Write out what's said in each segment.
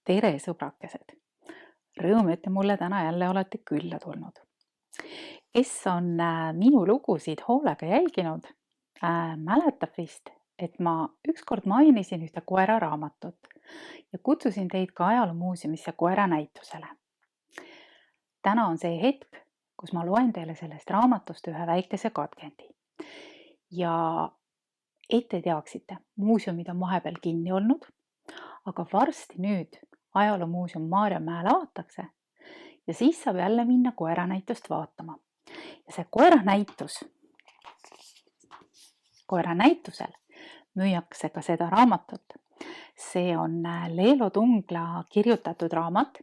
Tere, sõbrakesed! Rõõm, et te mulle täna jälle olete külla tulnud. Kes on minu lugusid hoolega jälginud, mäletab vist, et ma ükskord mainisin ühte koeraraamatut ja kutsusin teid ka ajaloomuuseumisse koeranäitusele. Täna on see hetk, kus ma loen teile sellest raamatust ühe väikese katkendi. Ja et te teaksite, muuseumid on vahepeal kinni olnud, aga varsti nüüd ajaloomuuseum Maarjamäel avatakse ja siis saab jälle minna koeranäitust vaatama. Ja see koeranäitusel müüakse ka seda raamatut. See on Leelo Tungla kirjutatud raamat,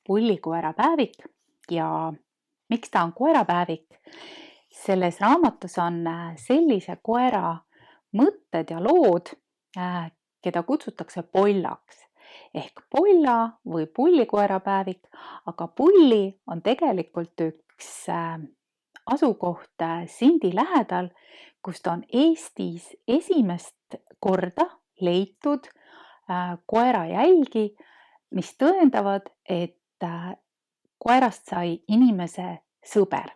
Pullikoera päevik. Ja miks ta on koerapäevik? Selles raamatus on sellise koera mõtted ja lood, keda kutsutakse pollaks. Ehk polla või pullikoera päevik, aga pulli on tegelikult üks asukoht Sindi lähedal, kust on Eestis esimest korda leitud koerajälgi, mis tõendavad, et koerast sai inimese sõber.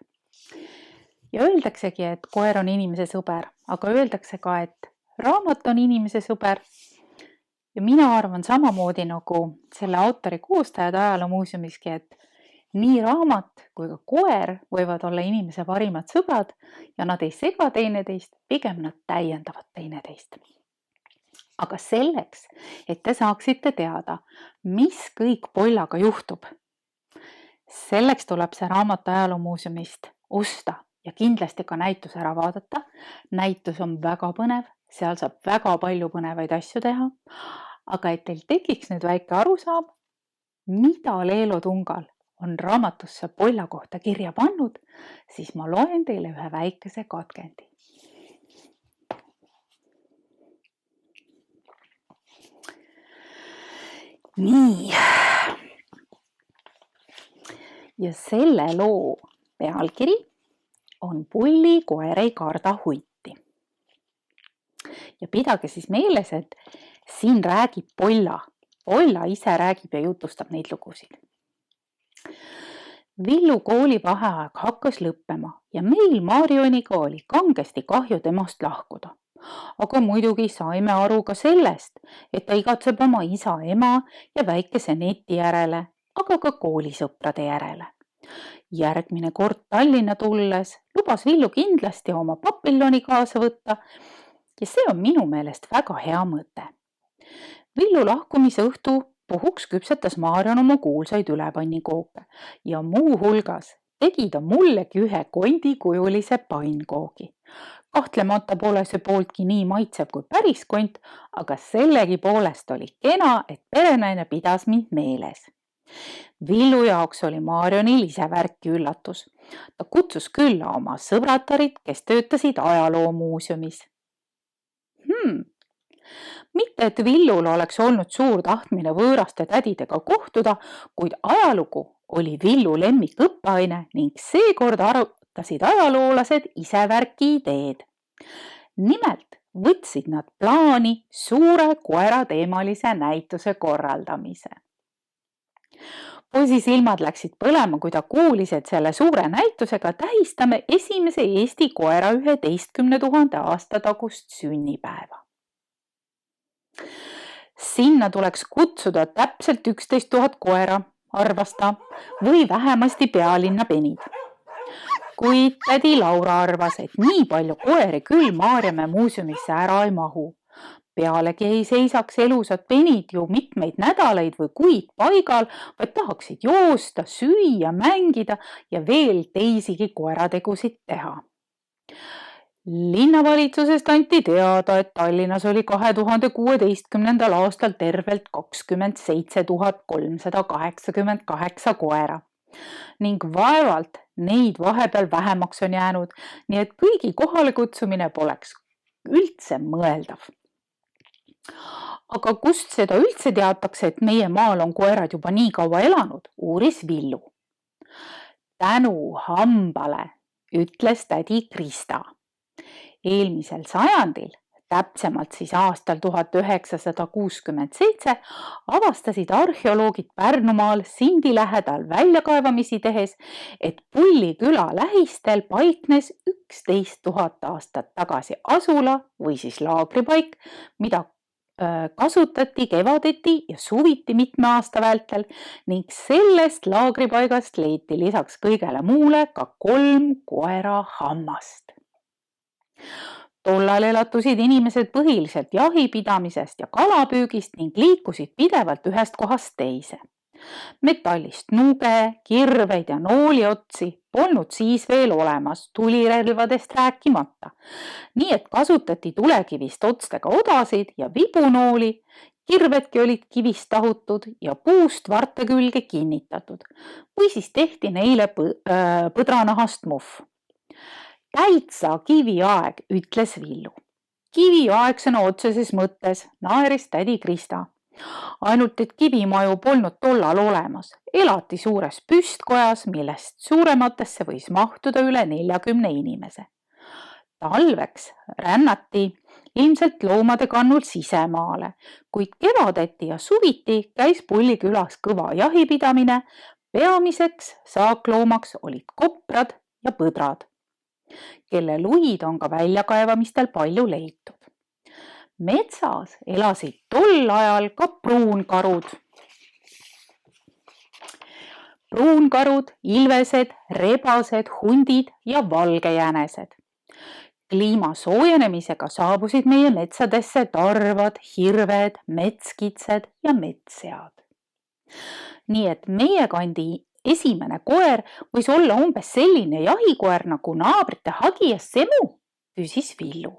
Ja öeldaksegi, et koer on inimese sõber, aga öeldakse ka, et raamat on inimese sõber. Ja mina arvan samamoodi nagu selle autori koostajad ajaloomuuseumiski, et nii raamat kui ka koer võivad olla inimese parimad sõbrad ja nad ei sega teineteist, pigem nad täiendavad teineteist. Aga selleks, et te saaksite teada, mis kõik pollaga juhtub, selleks tuleb see raamat ajaloomuuseumist osta ja kindlasti ka näitus ära vaadata. Näitus on väga põnev, seal saab väga palju põnevaid asju teha, aga et teil tekiks nüüd väike arusaam, mida Leelo Tungal on raamatusse polla kohta kirja pannud, siis ma loen teile ühe väikese katkendi. Nii. Ja selle loo pealkiri on Pulli koer ei karda hutti. Ja pidage siis meeles, et siin räägib polla. Polla ise räägib ja jutustab neid lugusid. Villu koolivaheaeg hakkas lõppema ja meil Marioniga oli kangesti kahju temast lahkuda. Aga muidugi saime aru ka sellest, et ta igatseb oma isa, ema ja väikese neti järele, aga ka koolisõprade järele. Järgmine kord Tallinna tulles lubas Villu kindlasti oma papilloni kaasa võtta ja see on minu meelest väga hea mõte. Villu lahkumise õhtu puhuks küpsetas Marion oma kuulsaid ülepannnikooke ja muu hulgas tegi ta mullegi ühe kondikujulise pannkoogi. Kahtlemata pole see pooltki nii maitsev kui päris kont, aga sellegi poolest oli kena, et perenaine pidas mind meeles. Villu jaoks oli Marionil ise värki üllatus. Ta kutsus külla oma sõbratarid, kes töötasid ajaloomuuseumis. Mitte, et Villul oleks olnud suur tahtmine võõraste tädidega kohtuda, kuid ajalugu oli Villu lemmikõppeaine ning seekord arutasid ajaloolased ise värki ideed. Nimelt võtsid nad plaani suure koera teemalise näituse korraldamise. Poisi silmad läksid põlema, kui ta kuulis, et selle suure näitusega tähistame esimese Eesti koera 11 000 aasta tagust sünnipäeva. Sinna tuleks kutsuda täpselt 11 000 koera, arvas ta, või vähemasti pealinna penid. Kuid tädi Laura arvas, et nii palju koeri küll Maarjamäe muuseumisse ära ei mahu. Pealegi ei seisaks elusad penid ju mitmeid nädalaid või kuid paigal, vaid tahaksid joosta, süüa, mängida ja veel teisigi koerategusid teha. Linnavalitsusest anti teada, et Tallinnas oli 2016. aastal tervelt 27 388 koera ning vaevalt neid vahepeal vähemaks on jäänud, nii et kõigi kohale kutsumine poleks üldse mõeldav. Aga kust seda üldse teatakse, et meie maal on koerad juba nii kaua elanud, uuris Villu. Tänu hambale, ütles tädi Krista. Eelmisel sajandil Täpsemalt siis aastal 1967 avastasid arheoloogid Pärnumaal Sindi lähedal väljakaevamisi tehes, et Pulli küla lähistel paiknes 11 000 aastat tagasi asula või siis laagripaik, mida kasutati kevadeti ja suviti mitme aasta vältel ning sellest laagripaigast leiti lisaks kõigele muule ka 3 koera hammast. Tollal elatusid inimesed põhiliselt jahipidamisest ja kalapüügist ning liikusid pidevalt ühest kohast teise. Metallist nuge, kirveid ja nooliotsi polnud siis veel olemas, tulirelvadest rääkimata. Nii et kasutati tulekivist otstega odasid ja vibunooli, kirvedki olid kivist tahutud ja puust varte külge kinnitatud või siis tehti neile põdranahast muhv. Täitsa kiviaeg, ütles Villu. Kiviaeg sõna otseses mõttes, naeris tädi Krista. Ainult et kivimaju polnud tollal olemas, elati suures püstkojas, millest suurematesse võis mahtuda üle 40 inimese. Talveks rännati ilmselt loomade kannul sisemaale, kuid kevadeti ja suviti käis Pulli külas kõva jahipidamine, peamiseks saakloomaks olid koprad ja põdrad, kelle luid on ka väljakaevamistel palju leitud. Metsas elasid tol ajal ka pruunkarud. Pruunkarud, ilvesed, rebased, hundid ja valgejänesed. Kliima soojenemisega saabusid meie metsadesse tarvad, hirved, metskitsed ja metssead. Nii et meie kandi esimene koer võis olla umbes selline jahikoer nagu naabrite hagi ja semu, küsis Villu.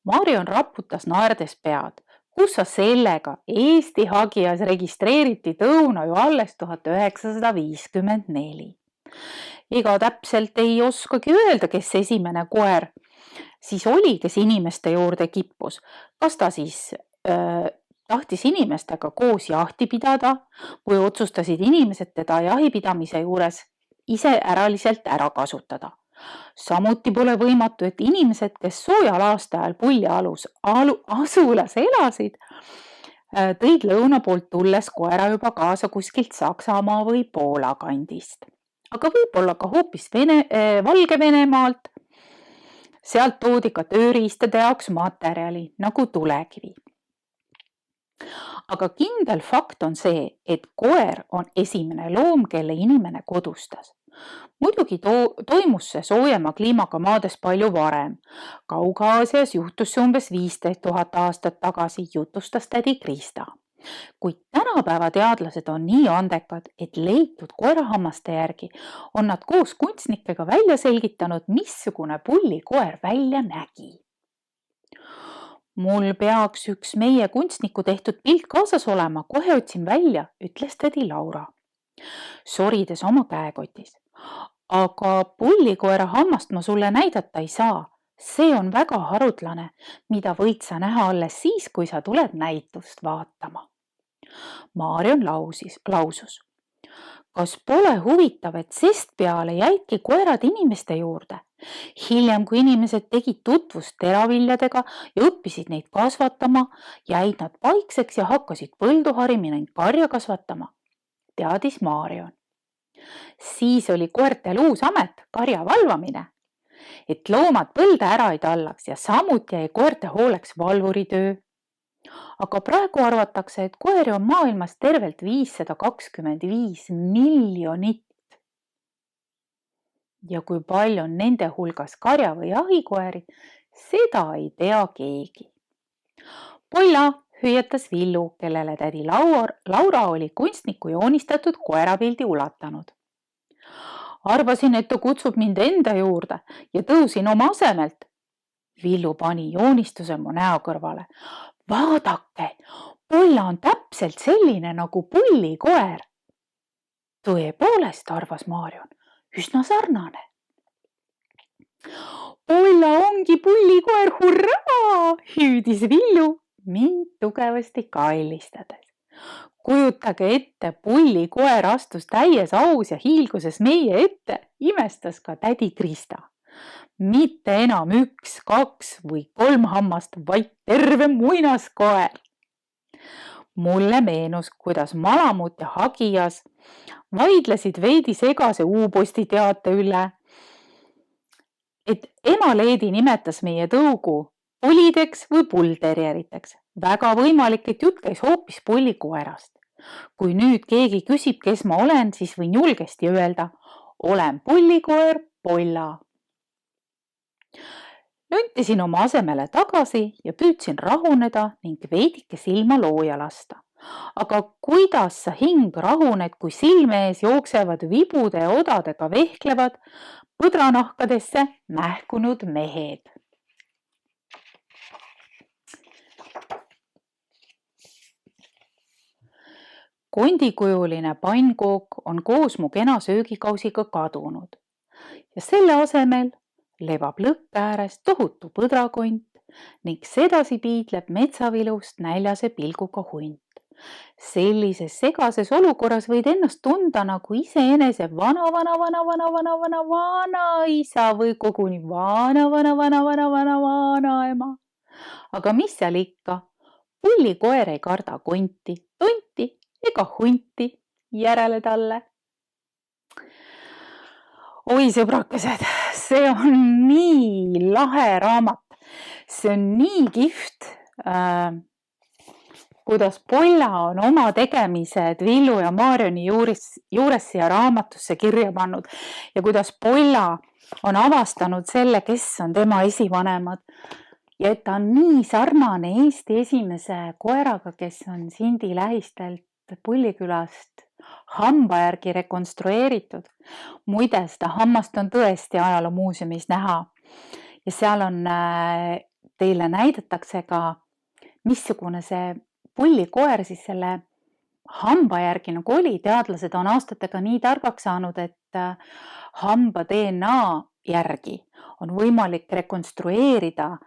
Marion raputas naerdes pead. Kus sa sellega? Eesti hagias registreeriti tõuna ju alles 1954. Ega täpselt ei oskagi öelda, kes esimene koer siis oli, kes inimeste juurde kippus. Kas ta siis tahtis inimestega koos jahti pidada või otsustasid inimesed teda jahipidamise juures ise äraliselt ära kasutada. Samuti pole võimatu, et inimesed, kes soojal aastaajal Pulli asulas elasid, tõid lõuna poolt tulles koera juba kaasa kuskilt Saksamaa või Poola kandist. Aga võib-olla ka hoopis Valgevenemaalt. Sealt toodi ka tööriistade jaoks materjali nagu tulekivi. Aga kindel fakt on see, et koer on esimene loom, kelle inimene kodustas. Muidugi toimus see soojema kliimaga maades palju varem. Kaug-Aasias juhtus see umbes 15 000 aastat tagasi, jutustas tädi Krista. Kuid tänapäeva teadlased on nii andekad, et leitud koerahammaste järgi on nad koos kunstnikega välja selgitanud, missugune Pulli koer välja nägi. Mul peaks üks meie kunstniku tehtud pilt kaasas olema, kohe otsin välja, ütles tädi Laura, sorides oma käekotis. Aga pullikoera hammast ma sulle näidata ei saa. See on väga harutlane, mida võid sa näha alles siis, kui sa tuled näitust vaatama. Marion lausus. Kas pole huvitav, et sest peale jäidki koerad inimeste juurde? Hiljem, kui inimesed tegid tutvust teraviljadega ja õppisid neid kasvatama, jäid nad paikseks ja hakkasid põldu harima ning karja kasvatama, teadis Marion. Siis oli koertel uus amet, karja valvamine, et loomad põlde ära ei tallaks ja samuti jäi koerte hooleks valvuritöö. Aga praegu arvatakse, et koeri on maailmas tervelt 525 miljonit. Ja kui palju on nende hulgas karja- või jahikoeri, seda ei tea keegi. Polla, hüüatas Villu, kellele tädi Laura oli kunstniku joonistatud koerapildi ulatanud. Arvasin, et ta kutsub mind enda juurde ja tõusin oma asemelt. Villu pani joonistuse mu näo kõrvale. Vaadake, Polla on täpselt selline nagu pullikoer. Tõepoolest, arvas Marion, üsna sarnane. Polla ongi pullikoer, hurraa, hüüdis Villu mind tugevasti kaelistades. Kujutage ette, pullikoer astus täies aus ja hiilguses meie ette, imestas ka tädi Krista. mitte enam 1, 2 või 3 hammast, vaid terve muinaskoer. Mulle meenus, kuidas Malamut ja Hagias vaidlesid veidi segase U-posti teate üle, et ema Leedi nimetas meie tõugu pulideks või pullterjeriteks. Väga võimalik, et jutt käis hoopis pullikoerast. Kui nüüd keegi küsib, kes ma olen, siis võin julgesti öelda, olen pullikoer Polla. Nuntisin oma asemele tagasi ja püüdsin rahuneda ning veidike silma looja lasta. Aga kuidas sa hing rahuned, kui silme ees jooksevad vibude ja odadega vehklevad põdranahkadesse mähkunud mehed? Kondikujuline pannkook on koos mu kena söögikausiga kadunud ja selle asemel lebab lõkke ääres tohutu põdrakont ning sedasi piidleb metsavilust näljase pilguga hunt. Sellises segases olukorras võid ennast tunda nagu iseenese vanaisa või koguni vanaema. Aga mis seal ikka, pullikoer ei karda konti, tonti ega hunti järele talle. Oi sõbrakesed, see on nii lahe raamat. See on nii kihvt, kuidas Polla on oma tegemised Villu ja Marioni juures siia raamatusse kirja pannud ja kuidas Polla on avastanud selle, kes on tema esivanemad. Ja et ta on nii sarnane Eesti esimese koeraga, kes on Sindi lähistelt Pullikülast hamba järgi rekonstrueeritud. Muide, seda hammast on tõesti ajaloomuuseumis näha ja seal on teile näidatakse ka, missugune see pullikoer siis selle hamba järgi nagu oli. Teadlased on aastatega nii targaks saanud, et hamba DNA järgi on võimalik rekonstrueerida,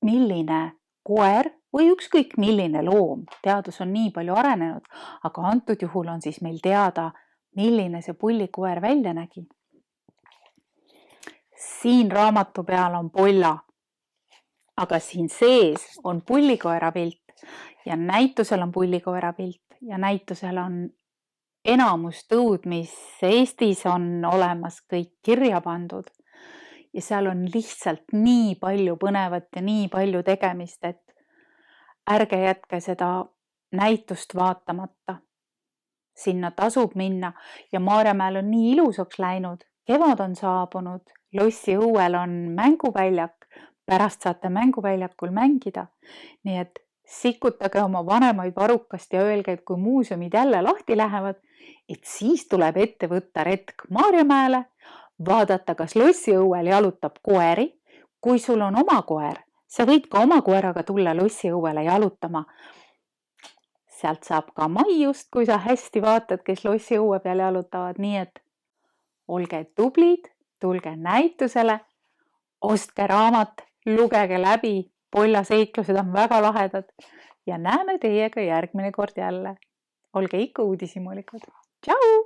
milline koer või ükskõik milline loom. Teadus on nii palju arenenud, aga antud juhul on siis meil teada, milline see pullikoer välja nägi. Siin raamatu peal on Polla, aga siin sees on pullikoera pilt ja näitusel on pullikoera pilt ja näitusel on enamus tõud, mis Eestis on olemas, kõik kirja pandud. Ja seal on lihtsalt nii palju põnevat ja nii palju tegemist, et ärge jätke seda näitust vaatamata. Sinna tasub minna ja Maarjamäel on nii ilusaks läinud. Kevad on saabunud, lossi õuel on mänguväljak, pärast saate mänguväljakul mängida. Nii et sikutage oma vanemaid varrukast ja öelge, et kui muuseumid jälle lahti lähevad, et siis tuleb ette võtta retk Maarjamäele, vaadata, kas lossi õuel jalutab koeri. Kui sul on oma koer, sa võid ka oma koeraga tulla lossi õuele jalutama. Sealt saab ka maiust, kui sa hästi vaatad, kes lossi õue peal jalutavad. Nii et olge tublid, tulge näitusele, ostke raamat, lugege läbi. Polla seiklused on väga lahedad ja näeme teiega järgmine kord jälle. Olge ikka uudishimulikud. Tšau!